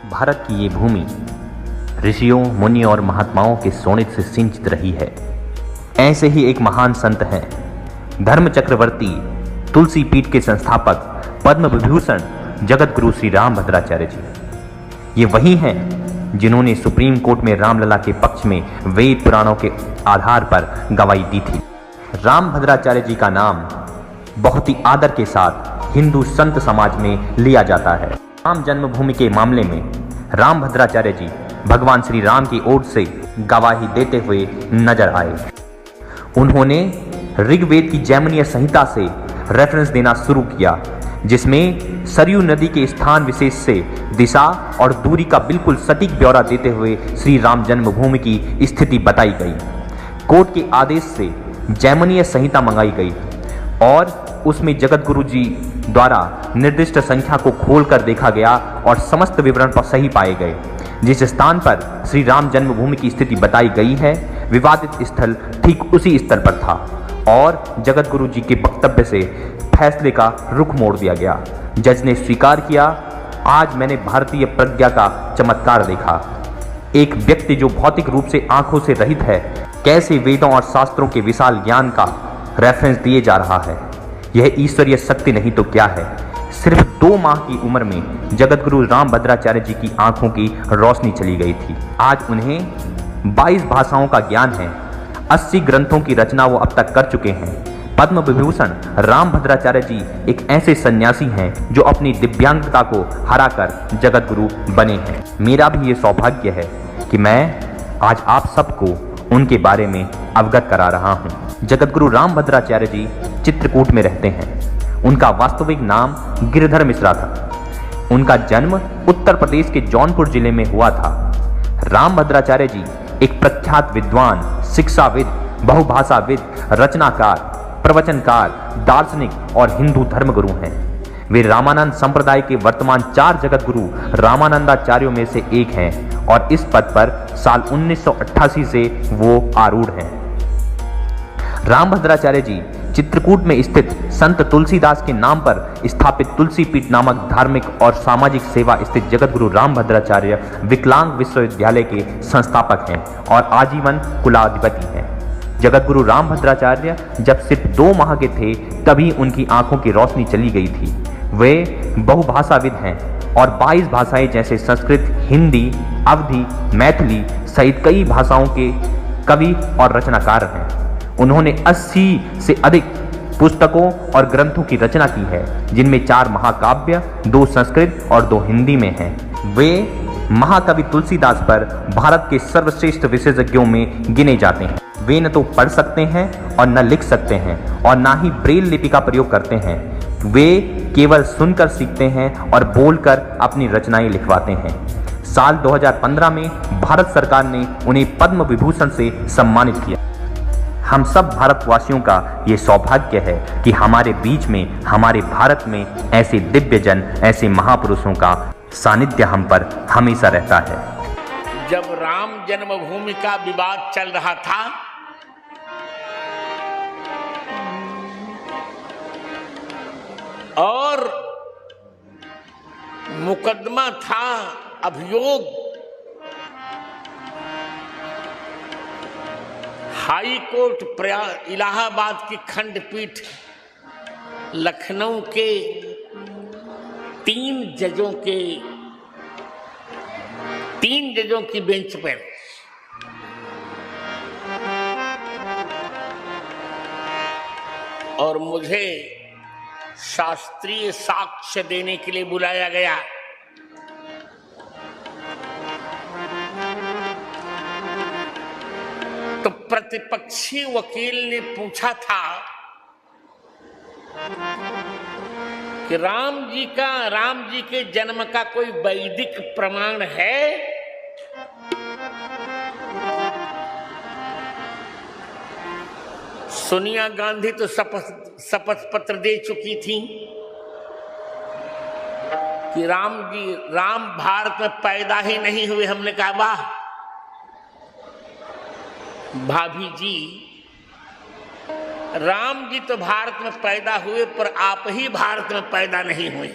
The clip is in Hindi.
भारत की ये भूमि ऋषियों, मुनि और महात्माओं के सोने से सिंचित रही है। ऐसे ही एक महान संत हैं, धर्म चक्रवर्ती तुलसी पीठ के संस्थापक पद्म विभूषण जगत गुरु श्री रामभद्राचार्य जी। ये वही हैं जिन्होंने सुप्रीम कोर्ट में रामलला के पक्ष में वेद पुराणों के आधार पर गवाही दी थी। रामभद्राचार्य जी का नाम बहुत ही आदर के साथ हिंदू संत समाज में लिया जाता है। राम जन्मभूमि के मामले में रामभद्राचार्य जी भगवान श्री राम की ओर से गवाही देते हुए नजर आए। उन्होंने ऋग्वेद की जैमिनीय संहिता से रेफरेंस देना शुरू किया, जिसमें सरयू नदी के स्थान विशेष से दिशा और दूरी का बिल्कुल सटीक ब्यौरा देते हुए श्री राम जन्मभूमि की स्थिति बताई गई। कोर्ट के आदेश से जैमिनीय संहिता मंगाई गई और उसमें जगत गुरु जी द्वारा निर्दिष्ट संख्या को खोलकर देखा गया और समस्त विवरण पर सही पाए गए। जिस स्थान पर श्री राम जन्मभूमि की स्थिति बताई गई है, विवादित स्थल ठीक उसी स्थल पर था और जगत गुरु जी के वक्तव्य से फैसले का रुख मोड़ दिया गया। जज ने स्वीकार किया, आज मैंने भारतीय प्रज्ञा का चमत्कार देखा। एक व्यक्ति जो भौतिक रूप से आंखों से रहित है, कैसे वेदों और शास्त्रों के विशाल ज्ञान का रेफरेंस दिए जा रहा है। यह ईश्वरीय शक्ति नहीं तो क्या है। सिर्फ 2 माह की उम्र में जगत गुरु रामभद्राचार्य जी की आंखों की रोशनी चली गई थी। आज उन्हें 22 भाषाओं का ज्ञान है। 80 ग्रंथों की रचना वो अब तक कर चुके हैं। पद्म विभूषण रामभद्राचार्य जी एक ऐसे सन्यासी हैं जो अपनी दिव्यांगता को हराकर जगत गुरु बने हैं। मेरा भी ये सौभाग्य है कि मैं आज आप सबको उनके बारे में अवगत करा रहा हूँ। जगत गुरु रामभद्राचार्य जी चित्रकूट में रहते हैं। उनका वास्तविक नाम गिरधर मिश्रा था। उनका जन्म उत्तर प्रदेश के जौनपुर जिले में हुआ था। रामभद्राचार्य जी एक प्रख्यात विद्वान, शिक्षाविद, बहुभाषाविद, रचनाकार, प्रवचनकार, दार्शनिक और हिंदू धर्मगुरु हैं। वे रामानंद संप्रदाय के वर्तमान 4 जगत गुरु रामानंदाचार्यों में से एक हैं और इस पद पर साल 1988 से वो आरूढ़ हैं। रामभद्राचार्य जी चित्रकूट में स्थित संत तुलसीदास के नाम पर स्थापित तुलसी पीठ नामक धार्मिक और सामाजिक सेवा स्थित जगत गुरु रामभद्राचार्य विकलांग विश्वविद्यालय के संस्थापक हैं और आजीवन कुलाधिपति हैं। जगत गुरु रामभद्राचार्य जब सिर्फ 2 माह के थे तभी उनकी आंखों की रोशनी चली गई थी। वे बहुभाषाविद हैं और 22 भाषाएं जैसे संस्कृत, हिंदी, अवधी, मैथिली सहित कई भाषाओं के कवि और रचनाकार हैं। उन्होंने 80 से अधिक पुस्तकों और ग्रंथों की रचना की है, जिनमें 4 महाकाव्य, 2 संस्कृत और 2 हिंदी में हैं। वे महाकवि तुलसीदास पर भारत के सर्वश्रेष्ठ विशेषज्ञों में गिने जाते हैं। वे न तो पढ़ सकते हैं और न लिख सकते हैं और ना ही ब्रेल लिपि का प्रयोग करते हैं। वे केवल सुनकर सीखते हैं और बोलकर अपनी रचनाएं लिखवाते हैं। साल 2015 में भारत सरकार ने उन्हें पद्म विभूषण से सम्मानित किया। हम सब भारतवासियों का ये सौभाग्य है कि हमारे बीच में, हमारे भारत में ऐसे दिव्य जन, ऐसे महापुरुषों का सानिध्य हम पर हमेशा रहता है। जब राम जन्मभूमि का विवाद चल रहा था, और मुकदमा था, अभियोग हाई कोर्ट इलाहाबाद की खंडपीठ लखनऊ के 3 जजों की बेंच पर और मुझे शास्त्रीय साक्ष्य देने के लिए बुलाया गया। तो प्रतिपक्षी वकील ने पूछा था कि राम जी के जन्म का कोई वैदिक प्रमाण है? सोनिया गांधी तो शपथ पत्र दे चुकी थी कि राम भारत में पैदा ही नहीं हुए। हमने कहा वाह भाभी जी, राम जी तो भारत में पैदा हुए पर आप ही भारत में पैदा नहीं हुए।